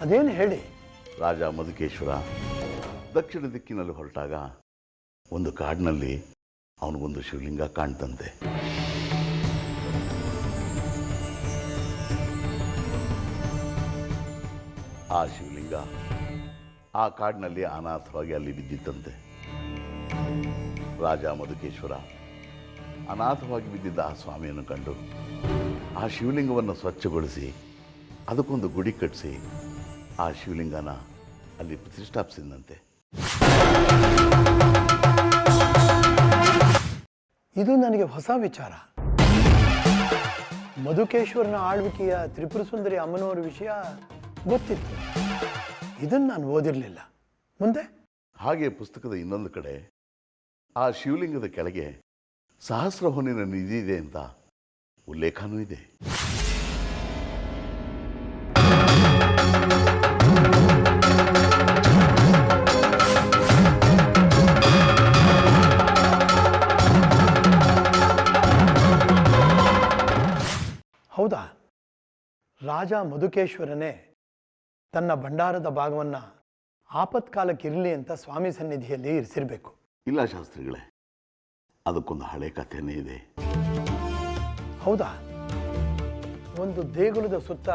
ಅದೇನು ಹೇಳಿ. ರಾಜ ಮಧುಕೇಶ್ವರ ದಕ್ಷಿಣ ದಿಕ್ಕಿನಲ್ಲಿ ಹೊರಟಾಗ ಒಂದು ಕಾಡಿನಲ್ಲಿ ಅವನಿಗೊಂದು ಶಿವಲಿಂಗ ಕಾಣ್ತಂತೆ. ಆ ಶಿವಲಿಂಗ ಆ ಕಾಡಿನಲ್ಲಿ ಅನಾಥವಾಗಿ ಅಲ್ಲಿ ಬಿದ್ದಿತ್ತಂತೆ. ರಾಜ ಮಧುಕೇಶ್ವರ ಅನಾಥವಾಗಿ ಬಿದ್ದಿದ್ದ ಆ ಸ್ವಾಮಿಯನ್ನು ಕಂಡು ಆ ಶಿವಲಿಂಗವನ್ನು ಸ್ವಚ್ಛಗೊಳಿಸಿ ಅದಕ್ಕೊಂದು ಗುಡಿ ಕಟ್ಟಿಸಿ ಆ ಶಿವಲಿಂಗನ ಅಲ್ಲಿ ಪ್ರತಿಷ್ಠಾಪಿಸಿದಂತೆ. ಇದು ನನಗೆ ಹೊಸ ವಿಚಾರ. ಮಧುಕೇಶ್ವರನ ಆಳ್ವಿಕೆಯ ತ್ರಿಪುರ ಸುಂದರಿ ಅಮ್ಮನವರ ವಿಷಯ ಗೊತ್ತಿತ್ತು, ಇದನ್ನು ನಾನು ಓದಿರಲಿಲ್ಲ. ಮುಂದೆ ಹಾಗೆ ಪುಸ್ತಕದ ಇನ್ನೊಂದು ಕಡೆ ಆ ಶಿವಲಿಂಗದ ಕೆಳಗೆ ಸಹಸ್ರ ಹೊನ್ನಿನ ನಿಧಿ ಇದೆ ಅಂತ ಉಲ್ಲೇಖನೂ ಇದೆ. ಹೌದಾ? ರಾಜ ಮಧುಕೇಶ್ವರನೇ ತನ್ನ ಭಂಡಾರದ ಭಾಗವನ್ನು ಆಪತ್ಕಾಲಕ್ಕಿರಲಿ ಅಂತ ಸ್ವಾಮಿ ಸನ್ನಿಧಿಯಲ್ಲಿ ಇರಿಸಿರಬೇಕು. ಇಲ್ಲ ಶಾಸ್ತ್ರಿಗಳೇ, ಅದಕ್ಕೊಂದು ಹಳೆ ಕಥೆನೇ ಇದೆ. ಹೌದಾ? ಒಂದು ದೇಗುಲದ ಸುತ್ತ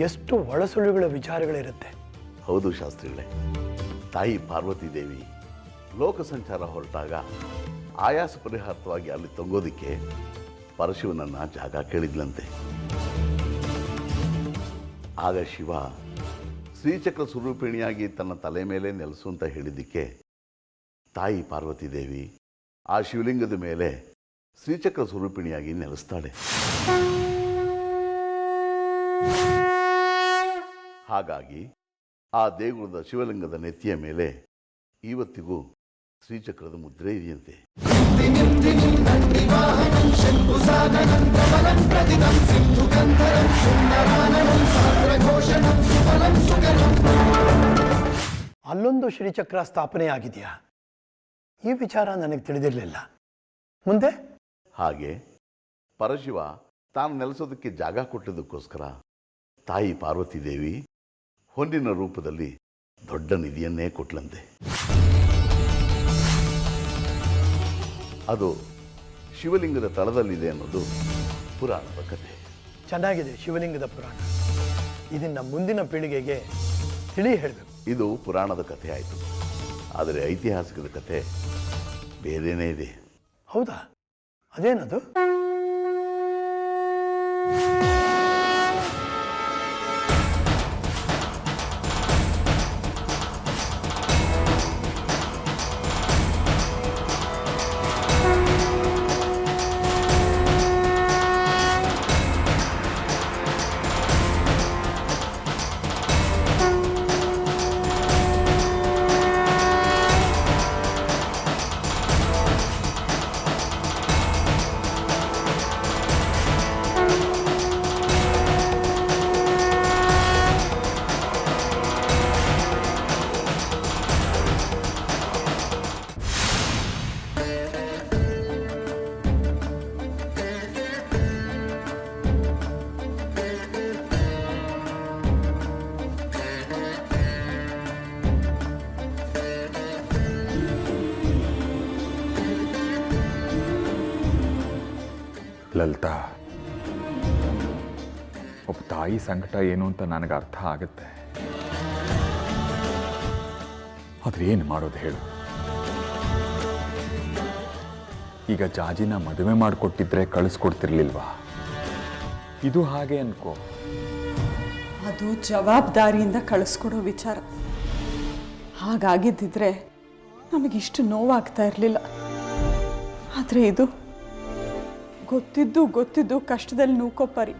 ಎಷ್ಟು ಒಳಸುಳಿಗಳ ವಿಚಾರಗಳಿರುತ್ತೆ. ಹೌದು ಶಾಸ್ತ್ರಿಗಳೇ. ತಾಯಿ ಪಾರ್ವತಿ ದೇವಿ ಲೋಕ ಸಂಚಾರ ಹೊರಟಾಗ ಆಯಾಸ ಪರಿಹಾರವಾಗಿ ಅಲ್ಲಿ ತಂಗೋದಿಕ್ಕೆ ಪರಶಿವನನ್ನ ಜಾಗ ಕೇಳಿದ್ಲಂತೆ. ಆಗ ಶಿವ ಶ್ರೀಚಕ್ರ ಸ್ವರೂಪಿಣಿಯಾಗಿ ತನ್ನ ತಲೆ ಮೇಲೆ ನೆಲೆಸು ಅಂತ ಹೇಳಿದ್ದಕ್ಕೆ ತಾಯಿ ಪಾರ್ವತಿ ದೇವಿ ಆ ಶಿವಲಿಂಗದ ಮೇಲೆ ಶ್ರೀಚಕ್ರ ಸ್ವರೂಪಿಣಿಯಾಗಿ ನೆಲೆಸ್ತಾಳೆ. ಹಾಗಾಗಿ ಆ ದೇಗುಲದ ಶಿವಲಿಂಗದ ನೆತ್ತಿಯ ಮೇಲೆ ಇವತ್ತಿಗೂ ಶ್ರೀಚಕ್ರದ ಮುದ್ರೆ ಇದೆಯಂತೆ. ಅಲ್ಲೊಂದು ಶ್ರೀಚಕ್ರ ಸ್ಥಾಪನೆ ಆಗಿದೆಯಾ? ಈ ವಿಚಾರ ನನಗೆ ತಿಳಿದಿರಲಿಲ್ಲ. ಮುಂದೆ ಹಾಗೆ ಪರಶಿವ ತಾನು ನೆಲೆಸೋದಕ್ಕೆ ಜಾಗ ಕೊಟ್ಟಿದ್ದಕ್ಕೋಸ್ಕರ ತಾಯಿ ಪಾರ್ವತಿ ದೇವಿ ಹೊನ್ನಿನ ರೂಪದಲ್ಲಿ ದೊಡ್ಡ ನಿಧಿಯನ್ನೇ ಕೊಟ್ಲಂತೆ. ಅದು ಶಿವಲಿಂಗದ ತಳದಲ್ಲಿದೆ ಅನ್ನೋದು ಪುರಾಣದ ಕಥೆ. ಚೆನ್ನಾಗಿದೆ ಶಿವಲಿಂಗದ ಪುರಾಣ. ಇದನ್ನು ಮುಂದಿನ ಪೀಳಿಗೆಗೆ ತಿಳಿ ಹೇಳಬೇಕು. ಇದು ಪುರಾಣದ ಕಥೆ ಆಯಿತು, ಆದರೆ ಐತಿಹಾಸಿಕದ ಕಥೆ ಬೇರೆಯೇ ಇದೆ. ಹೌದಾ? ಅದೇನದು? ಲಲಿತಾ, ಒಬ್ಬ ತಾಯಿ ಸಂಕಟ ಏನು ಅಂತ ನನಗೆ ಅರ್ಥ ಆಗುತ್ತೆ. ಆದರೆ ಏನು ಮಾಡೋದು ಹೇಳು? ಈಗ ಜಾಜಿನ ಮದುವೆ ಮಾಡಿಕೊಟ್ಟಿದ್ರೆ ಕಳಿಸ್ಕೊಡ್ತಿರ್ಲಿಲ್ವಾ? ಇದು ಹಾಗೆ ಅನ್ಕೋ. ಅದು ಜವಾಬ್ದಾರಿಯಿಂದ ಕಳಿಸ್ಕೊಡೋ ವಿಚಾರ. ಹಾಗಾಗಿದ್ದಿದ್ರೆ ನಮಗಿಷ್ಟು ನೋವಾಗ್ತಾ ಇರಲಿಲ್ಲ. ಆದರೆ ಇದು ಗೊತ್ತಿದ್ದು ಕಷ್ಟದಲ್ಲಿ ನೂಕೋಪರಿ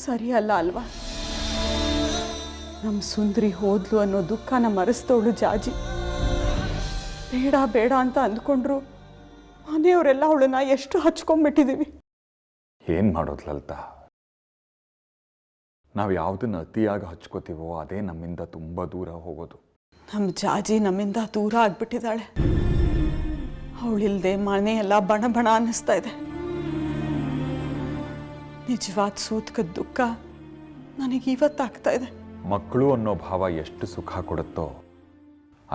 ಸರಿಯಲ್ಲ ಅಲ್ವಾ? ನಮ್ಮ ಸುಂದರಿ ಹೋದ್ಲು ಅನ್ನೋ ದುಃಖನ ಮರೆಸ್ತವಳು ಜಾಜಿ. ಬೇಡ ಅಂತ ಅಂದ್ಕೊಂಡ್ರು ಮನೆಯವರೆಲ್ಲ ಅವಳನ್ನ ಎಷ್ಟು ಹಚ್ಕೊಂಡ್ಬಿಟ್ಟಿದ್ದೀವಿ. ಏನು ಮಾಡೋದು ಲಲಿತಾ? ನಾವು ಯಾವುದನ್ನು ಅತಿಯಾಗಿ ಹಚ್ಕೋತೀವೋ ಅದೇ ನಮ್ಮಿಂದ ತುಂಬ ದೂರ ಹೋಗೋದು. ನಮ್ಮ ಜಾಜಿ ನಮ್ಮಿಂದ ದೂರ ಆಗ್ಬಿಟ್ಟಿದ್ದಾಳೆ. ಅವಳಿಲ್ದೆ ಮನೆಯೆಲ್ಲ ಬಣ ಅನ್ನಿಸ್ತಾ ಇದೆ. ನಿಜವಾದ ಸೂತ್ಕದ ದುಃಖ ನನಗೆ ಇವತ್ತಾಗ್ತಾ ಇದೆ. ಮಕ್ಕಳು ಅನ್ನೋ ಭಾವ ಎಷ್ಟು ಸುಖ ಕೊಡುತ್ತೋ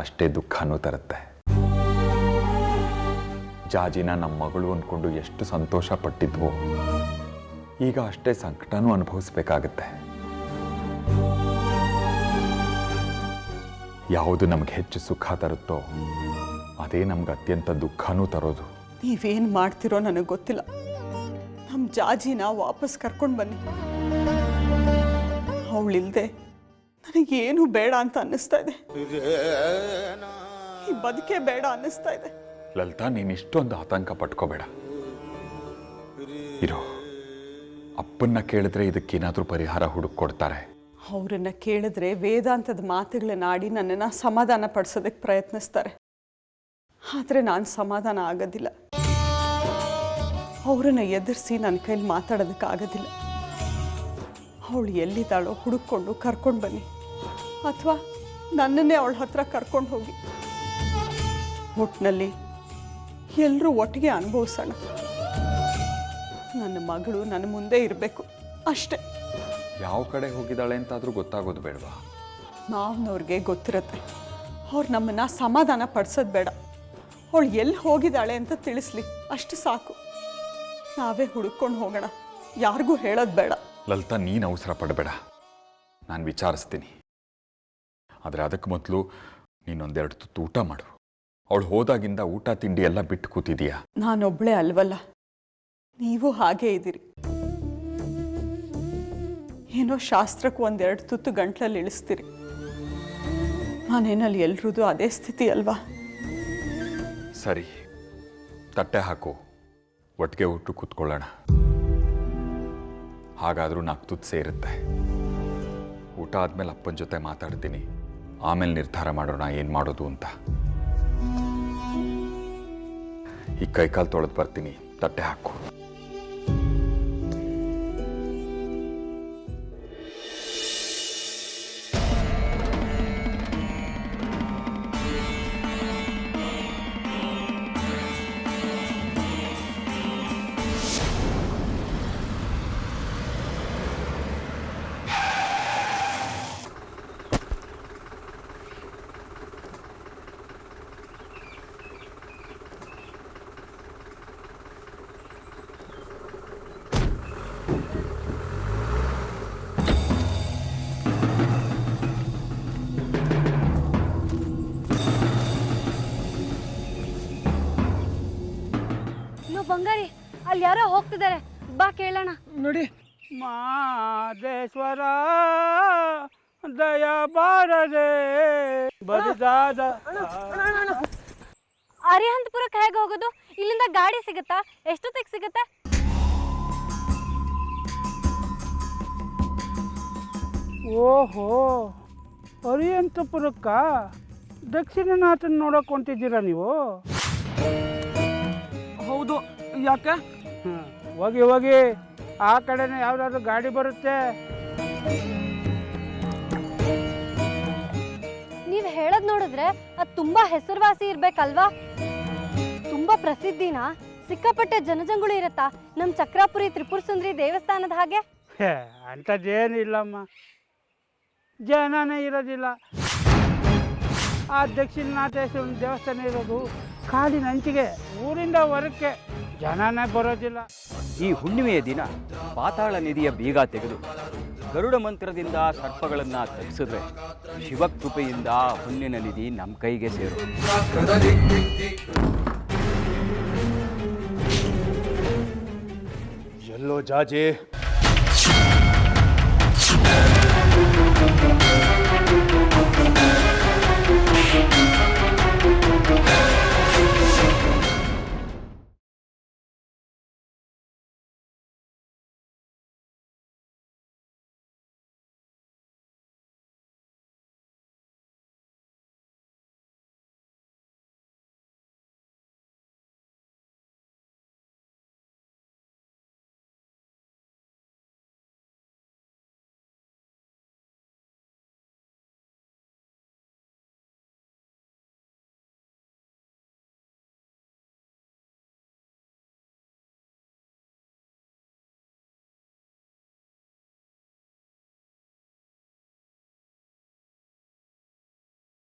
ಅಷ್ಟೇ ದುಃಖನೂ ತರುತ್ತೆ. ಜಾಜಿನ ನಮ್ಮ ಮಗಳು ಅಂದ್ಕೊಂಡು ಎಷ್ಟು ಸಂತೋಷ ಪಟ್ಟಿದ್ವೋ ಈಗ ಅಷ್ಟೇ ಸಂಕಟನೂ ಅನುಭವಿಸ್ಬೇಕಾಗತ್ತೆ. ಯಾವುದು ನಮ್ಗೆ ಹೆಚ್ಚು ಸುಖ ತರುತ್ತೋ ಅದೇ ನಮ್ಗೆ ಅತ್ಯಂತ ದುಃಖನೂ ತರೋದು. ನೀವೇನು ಮಾಡ್ತಿರೋ ನನಗೆ ಗೊತ್ತಿಲ್ಲ. ನಮ್ಮ ಜಾಜಿನ ವಾಪಸ್ ಕರ್ಕೊಂಡು ಬನ್ನಿ. ಅವಳಿಲ್ದೆ ನನಗೇನು ಬೇಡ ಅಂತ ಅನ್ನಿಸ್ತಾ ಇದೆ. ಈ ಬದುಕೆ ಬೇಡ ಅನ್ನಿಸ್ತಾ ಇದೆ. ಲಲಿತಾ, ನೀನು ಇಷ್ಟೊಂದು ಆತಂಕ ಪಟ್ಕೋಬೇಡ. ಇರೋ ಅಪ್ಪನ್ನ ಕೇಳಿದ್ರೆ ಇದಕ್ಕೇನಾದರೂ ಪರಿಹಾರ ಹುಡುಕೊಡ್ತಾರೆ. ಅವರನ್ನ ಕೇಳಿದ್ರೆ ವೇದಾಂತದ ಮಾತುಗಳನ್ನ ಆಡಿ ನನ್ನನ್ನು ಸಮಾಧಾನ ಪಡಿಸೋದಕ್ಕೆ ಪ್ರಯತ್ನಿಸ್ತಾರೆ. ಆದರೆ ನಾನು ಸಮಾಧಾನ ಆಗೋದಿಲ್ಲ. ಅವರನ್ನು ಎದುರಿಸಿ ನನ್ನ ಕೈಲಿ ಮಾತಾಡೋದಕ್ಕಾಗೋದಿಲ್ಲ. ಅವಳು ಎಲ್ಲಿದ್ದಾಳೋ ಹುಡುಕೊಂಡು ಕರ್ಕೊಂಡು ಬನ್ನಿ, ಅಥವಾ ನನ್ನನ್ನೇ ಅವಳ ಹತ್ರ ಕರ್ಕೊಂಡು ಹೋಗಿ. ಒಟ್ಟಿನಲ್ಲಿ ಎಲ್ಲರೂ ಒಟ್ಟಿಗೆ ಅನುಭವಿಸೋಣ. ನನ್ನ ಮಗಳು ನನ್ನ ಮುಂದೆ ಇರಬೇಕು ಅಷ್ಟೇ. ಯಾವ ಕಡೆ ಹೋಗಿದ್ದಾಳೆ ಅಂತಾದರೂ ಗೊತ್ತಾಗೋದು ಬೇಡವಾ? ಮಾವನವ್ರಿಗೆ ಗೊತ್ತಿರುತ್ತೆ. ಅವ್ರು ನಮ್ಮನ್ನು ಸಮಾಧಾನ ಪಡಿಸೋದು ಬೇಡ. ಅವಳು ಎಲ್ಲಿ ಹೋಗಿದ್ದಾಳೆ ಅಂತ ತಿಳಿಸ್ಲಿ, ಅಷ್ಟು ಸಾಕು. ನಾವೇ ಹುಡುಕೊಂಡು ಹೋಗೋಣ, ಯಾರಿಗೂ ಹೇಳೋದು ಬೇಡ. ಲಲಿತಾ, ನೀನು ಅವಸರ ಪಡಬೇಡ, ನಾನು ವಿಚಾರಿಸ್ತೀನಿ. ಆದರೆ ಅದಕ್ಕೆ ಮೊದಲು ನೀನೊಂದೆರಡು ತುತ್ತು ಊಟ ಮಾಡು. ಅವಳು ಹೋದಾಗಿಂದ ಊಟ ತಿಂಡಿ ಎಲ್ಲ ಬಿಟ್ಟು ಕೂತಿದೀಯಾ? ನಾನೊಬ್ಬಳೇ ಅಲ್ವಲ್ಲ, ನೀವು ಹಾಗೇ ಇದ್ದೀರಿ. ಏನೋ ಶಾಸ್ತ್ರಕ್ಕೆ ಒಂದೆರಡು ತುತ್ತು ಗಂಟ್ಲಲ್ಲಿ ಇಳಿಸ್ತೀರಿ. ಮನೆಯಲ್ಲಿ ಎಲ್ರದ್ದು ಅದೇ ಸ್ಥಿತಿ ಅಲ್ವಾ? ಸರಿ, ತಟ್ಟೆ ಹಾಕು, ಒಟ್ಟಿಗೆ ಊಟ ಕೂತ್ಕೊಳ್ಳೋಣ. ಹಾಗಾದರೂ 4 ತುತ್ತು ಸೇರುತ್ತೆ. ಊಟ ಆದಮೇಲೆ ಅಪ್ಪನ ಜೊತೆ ಮಾತಾಡ್ತೀನಿ. ಆಮೇಲೆ ನಿರ್ಧಾರ ಮಾಡೋಣ ಏನು ಮಾಡೋದು ಅಂತ. ಈ ಕೈಕಾಲು ತೊಳೆದು ಬರ್ತೀನಿ, ತಟ್ಟೆ ಹಾಕು. ಬಂಗಾರಿ, ಅಲ್ಲಿ ಯಾರೋ ಹೋಗ್ತಿದ್ದಾರೆ, ಬಾ ಕೇಳೋಣ. ನೋಡಿ, ಮಾದೇಶ್ವರ ದಯ ಬಾರದೆ ಬರಿದಾದ. ಅರಿಹಂತಪುರಕ್ಕೆ ಹೇಗೆ ಹೋಗೋದು? ಇಲ್ಲಿಂದ ಗಾಡಿ ಸಿಗುತ್ತಾ? ಎಷ್ಟೊತ್ತಿಗೆ ಸಿಗುತ್ತೆ? ಓಹೋ, ಅರಿಹಂತಪುರಕ್ಕ ದಕ್ಷಿಣನಾಥನ ನೋಡಕ್ ಹೊಂಟಿದ್ದೀರಾ ನೀವು? ಹೌದು, ಯಾಕೆ? ಹೋಗಿ ಹೋಗಿ, ಆ ಕಡೆನೇ ಯಾವ್ದಾದ್ರು ಗಾಡಿ ಬರುತ್ತೆ. ನೀವು ಹೇಳೋದು ನೋಡಿದ್ರೆ ಅದು ತುಂಬಾ ಹೆಸರುವಾಸಿ ಇರ್ಬೇಕಲ್ವಾ? ತುಂಬಾ ಪ್ರಸಿದ್ಧಿನ, ಸಿಕ್ಕಾಪಟ್ಟೆ ಜನಜಂಗುಳಿ ಇರತ್ತಾ ನಮ್ಮ ಚಕ್ರಾಪುರಿ ತ್ರಿಪುರ ಸುಂದರಿ ದೇವಸ್ಥಾನದ ಹಾಗೆ? ಅಂಥದ್ದೇನು ಇಲ್ಲಮ್ಮ, ಜನನೇ ಇರೋದಿಲ್ಲ. ಆ ದಕ್ಷಿಣನಾಥೇಶ್ವರನ ದೇವಸ್ಥಾನ ಇರೋದು ಕಾಡಿನ ಅಂಚಿಗೆ, ಊರಿಂದ ಹೊರಕ್ಕೆ ಜನನೇ ಬರೋದಿಲ್ಲ. ಈ ಹುಣ್ಣಿಮೆಯ ದಿನ ಪಾತಾಳ ನಿಧಿಯ ಬೀಗ ತೆಗೆದು ಗರುಡ ಮಂತ್ರದಿಂದ ಸರ್ಪಗಳನ್ನು ತಪ್ಪಿಸಿದ್ರೆ ಶಿವಕೃಪೆಯಿಂದ ಹುಣ್ಣಿನ ನಿಧಿ ನಮ್ಮ ಕೈಗೆ ಸೇರು. ಎಲ್ಲೋ ಜಾಜಿ